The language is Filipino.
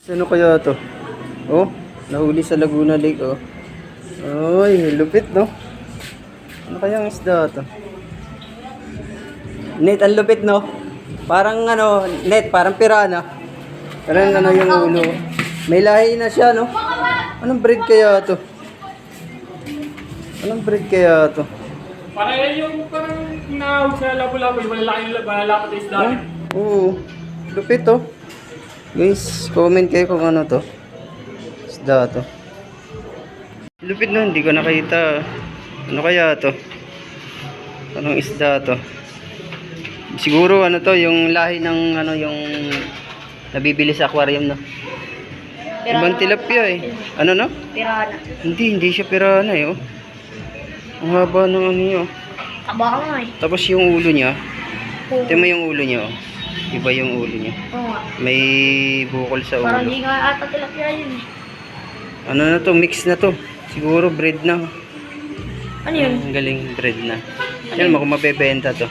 Ano kaya to? Oh, nahuli sa Laguna Lake, oh. Ay, lupit, no? Ano kaya ang isda to? Net, ang lupit, no? Parang ano, net, parang pirana. Parang ano yung ulo. May lahi na siya, no? Anong breed kaya to? Anong breed kaya to? Para yan yung parang tinawag sa labo-labo, yung malalaki na isda. Oo. Lupit, oh. Guys, comment kayo kung ano to. Isda to. Lupit na, hindi ko nakita. Ano kaya to? Anong isda to? Siguro ano to, yung lahi ng ano yung nabibili sa aquarium, no? Ibang tilapia eh. Ano no? Pirana. Hindi siya pirana eh, oh. Ang haba ng ano niya, oh. Taba nga eh. Tapos yung ulo niya, tingnan mo yung ulo niya, oh. Iba yung ulo niya. Oo nga. May bukol sa Parang ulo. hindi nga ata tilapia yun eh. Ano na to? Mix na to. Siguro breed na. Ano yun? Ang galing breed na. Yan mo kung mabebenta to.